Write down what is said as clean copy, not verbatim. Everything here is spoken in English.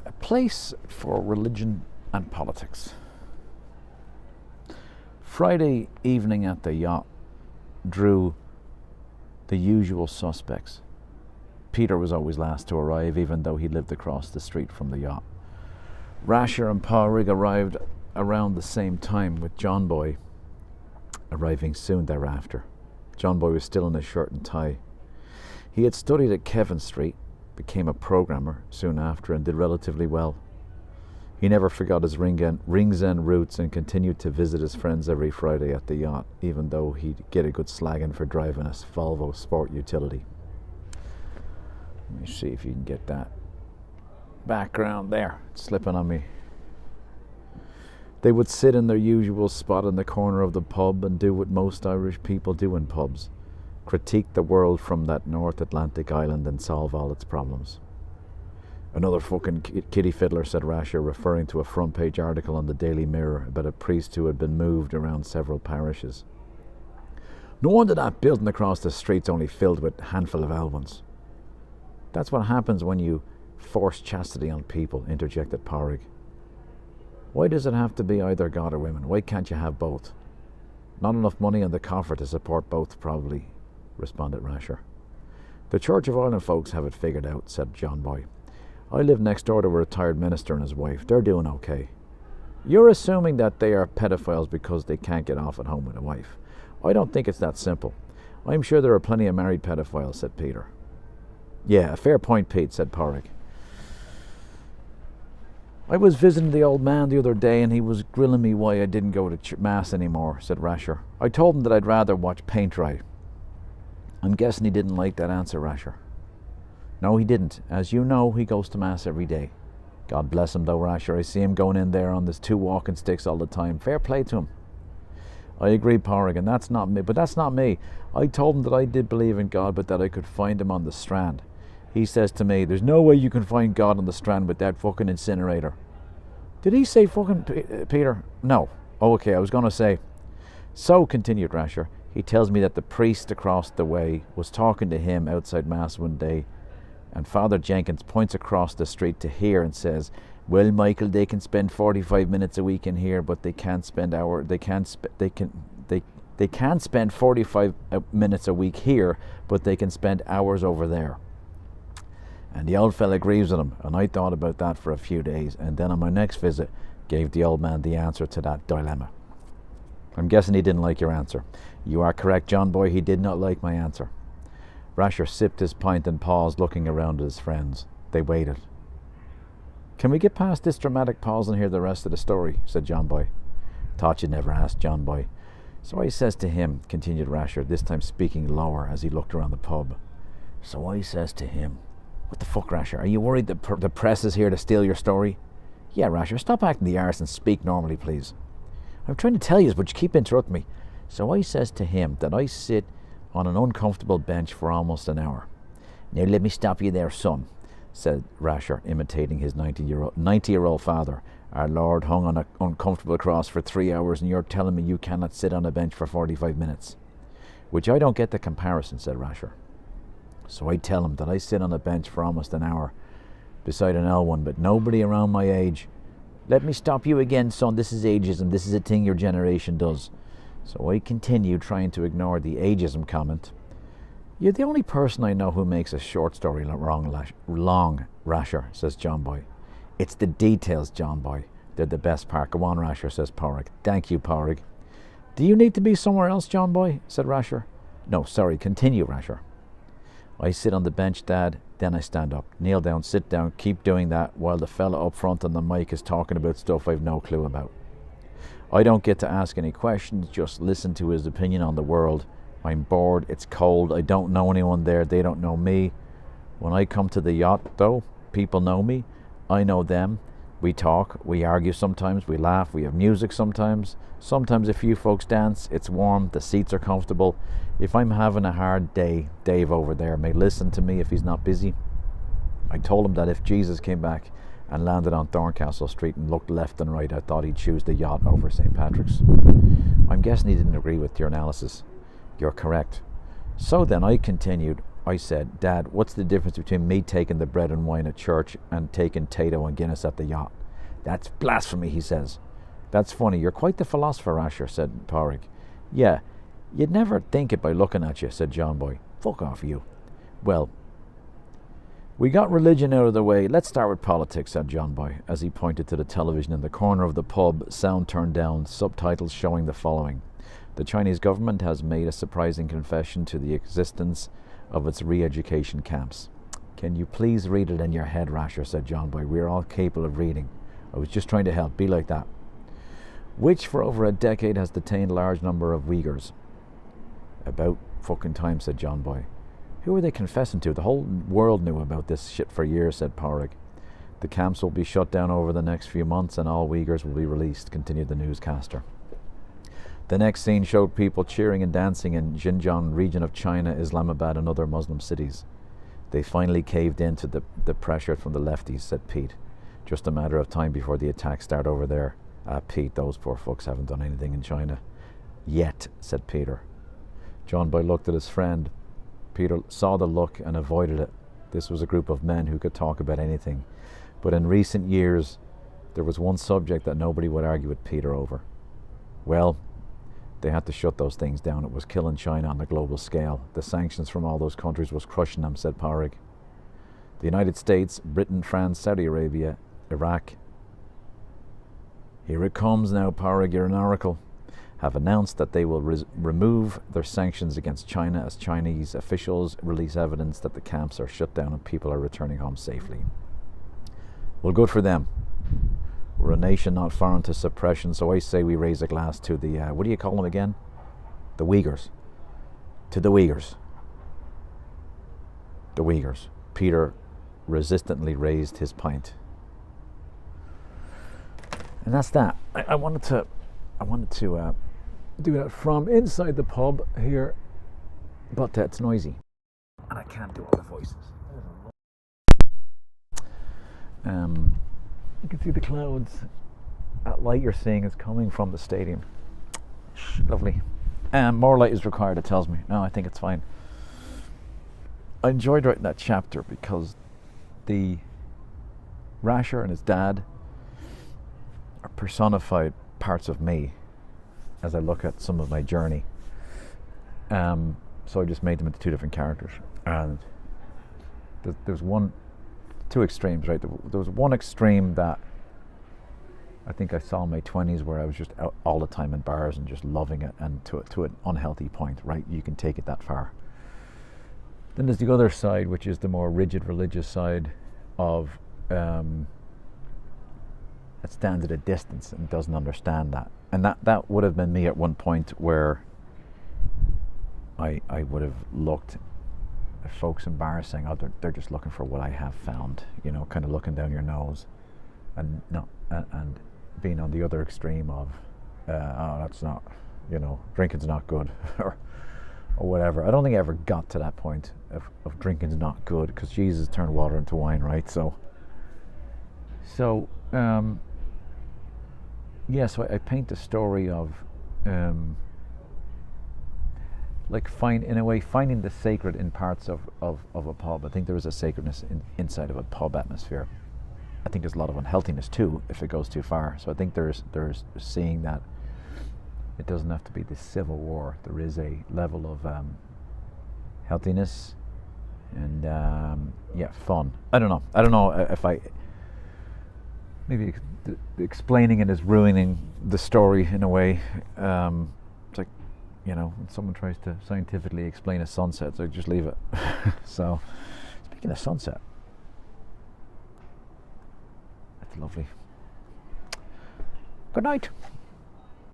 A place for religion and politics. Friday evening at the yacht drew the usual suspects. Peter was always last to arrive, even though he lived across the street from the yacht. Rasher and Pádraig arrived around the same time, with John Boy arriving soon thereafter. John Boy was still in his shirt and tie. He had studied at Kevin Street, became a programmer soon after, and did relatively well. He never forgot his Ringsend roots and continued to visit his friends every Friday at the yacht, even though he'd get a good slagging for driving a Volvo sport utility. Let me see if you can get that background there. It's slipping on me. They would sit in their usual spot in the corner of the pub and do what most Irish people do in pubs: critique the world from that North Atlantic island and solve all its problems. Another fucking kiddie fiddler, said Rasher, referring to a front page article on the Daily Mirror about a priest who had been moved around several parishes. No wonder that building across the street's only filled with a handful of albums. That's what happens when you force chastity on people, interjected Pádraig. Why does it have to be either God or women? Why can't you have both? Not enough money in the coffer to support both, probably, responded Rasher. The Church of Ireland folks have it figured out, said John Boy. I live next door to a retired minister and his wife. They're doing okay. You're assuming that they are pedophiles because they can't get off at home with a wife. I don't think it's that simple. I'm sure there are plenty of married pedophiles, said Peter. Yeah, a fair point, Pete, said Pádraig. I was visiting the old man the other day and he was grilling me why I didn't go to Mass anymore, said Rasher. I told him that I'd rather watch paint dry. I'm guessing he didn't like that answer, Rasher. No, he didn't. As you know, he goes to Mass every day. God bless him though, Rasher. I see him going in there on his 2 walking sticks all the time. Fair play to him. I agree, Pádraig, and that's not me. But that's not me. I told him that I did believe in God, but that I could find him on the Strand. He says to me, there's no way you can find God on the Strand with that fucking incinerator. Did he say fucking Peter? No. Oh, okay, I was going to say. So, continued Rasher, he tells me that the priest across the way was talking to him outside Mass one day, and Father Jenkins points across the street to here and says, well, Michael, they can spend 45 minutes a week in here, but they can't spend they can spend 45 minutes a week here, but they can spend hours over there. And the old fella agrees with him, and I thought about that for a few days, and then on my next visit gave the old man the answer to that dilemma. I'm guessing he didn't like your answer. You are correct, John Boy, he did not like my answer. Rasher sipped his pint and paused, looking around at his friends. They waited. Can we get past this dramatic pause and hear the rest of the story, said John Boy. Thought you'd never ask, John Boy. So I says to him, continued Rasher, this time speaking lower as he looked around the pub. So I says to him, what the fuck, Rasher? Are you worried that the press is here to steal your story? Yeah, Rasher, stop acting the arse and speak normally, please. I'm trying to tell you, but you keep interrupting me. So I says to him that I sit on an uncomfortable bench for almost an hour. Now let me stop you there, son, said Rasher, imitating his 90-year-old father. Our Lord hung on an uncomfortable cross for 3 hours, and you're telling me you cannot sit on a bench for 45 minutes. Which I don't get the comparison, said Rasher. So I tell him that I sit on a bench for almost an hour beside an old one, but nobody around my age. Let me stop you again, son. This is ageism. This is a thing your generation does. So I continue, trying to ignore the ageism comment. You're the only person I know who makes a short story long, Rasher, says John Boy. It's the details, John Boy. They're the best part. Go on, Rasher, says Pádraig. Thank you, Pádraig. Do you need to be somewhere else, John Boy? Said Rasher. No, sorry, continue, Rasher. I sit on the bench, Dad, then I stand up, kneel down, sit down, keep doing that while the fella up front on the mic is talking about stuff I've no clue about. I don't get to ask any questions, just listen to his opinion on the world. I'm bored, it's cold, I don't know anyone there, they don't know me. When I come to the yacht, though, people know me, I know them. We talk, we argue sometimes, we laugh, we have music sometimes. Sometimes a few folks dance, it's warm, the seats are comfortable. If I'm having a hard day, Dave over there may listen to me if he's not busy. I told him that if Jesus came back and landed on Thorncastle Street and looked left and right, I thought he'd choose the yacht over St. Patrick's. I'm guessing he didn't agree with your analysis. You're correct. So then, I continued, I said, Dad, what's the difference between me taking the bread and wine at church and taking Tato and Guinness at the yacht? That's blasphemy, he says. That's funny. You're quite the philosopher, Asher, said Porrick. Yeah, you'd never think it by looking at you, said John Boy. Fuck off, you. Well, we got religion out of the way. Let's start with politics, said John Boy, as he pointed to the television in the corner of the pub, sound turned down, subtitles showing the following. The Chinese government has made a surprising confession to the existence of its re-education camps. Can you please read it in your head, Rasher, said John Boy. We're all capable of reading. I was just trying to help. Be like that. Which for over a decade has detained a large number of Uyghurs. About fucking time, said John Boy. Who are they confessing to? The whole world knew about this shit for years, said Porrick. The camps will be shut down over the next few months and all Uyghurs will be released, continued the newscaster. The next scene showed people cheering and dancing in Xinjiang region of China, Islamabad and other Muslim cities. They finally caved in to the pressure from the lefties, said Pete. Just a matter of time before the attacks start over there. Pete, those poor fucks haven't done anything in China. Yet, said Peter. John Boy looked at his friend. Peter saw the look and avoided it. This was a group of men who could talk about anything. But in recent years, there was one subject that nobody would argue with Peter over. Well, they had to shut those things down. It was killing China on a global scale. The sanctions from all those countries was crushing them, said Porrick. The United States, Britain, France, Saudi Arabia, Iraq. Here it comes now, Porrick, you're an oracle. Have announced that they will remove their sanctions against China as Chinese officials release evidence that the camps are shut down and people are returning home safely. Well, good for them. We're a nation not foreign to suppression, so I say we raise a glass to the, what do you call them again? The Uyghurs. To the Uyghurs. The Uyghurs. Peter resistantly raised his pint. And that's that. I wanted to do that from inside the pub here, but it's noisy. And I can't do all the voices. You can see the clouds. That light you're seeing is coming from the stadium. Lovely. More light is required, it tells me. No, I think it's fine. I enjoyed writing that chapter because the Rasher and his dad are personified parts of me as I look at some of my journey. So I just made them into two different characters. And there's two extremes, right? There was one extreme that I think I saw in my 20s where I was just out all the time in bars and just loving it, and to an unhealthy point, right? You can take it that far. Then there's the other side, which is the more rigid religious side of that stands at a distance and doesn't understand that. And that would have been me at one point, where I would have looked at folks in bars saying, oh, they're just looking for what I have found, you know, kind of looking down your nose, and being on the other extreme of, oh, that's not, you know, drinking's not good, or whatever. I don't think I ever got to that point of drinking's not good, because Jesus turned water into wine, right? So I paint the story of finding the sacred in parts of a pub. I think there is a sacredness inside of a pub atmosphere. I think there's a lot of unhealthiness too if it goes too far. So I think there's seeing that it doesn't have to be this civil war. There is a level of healthiness and fun. I don't know if maybe explaining it is ruining the story in a way. It's like, you know, when someone tries to scientifically explain a sunset, so just leave it. So, speaking of sunset, that's lovely. Good night.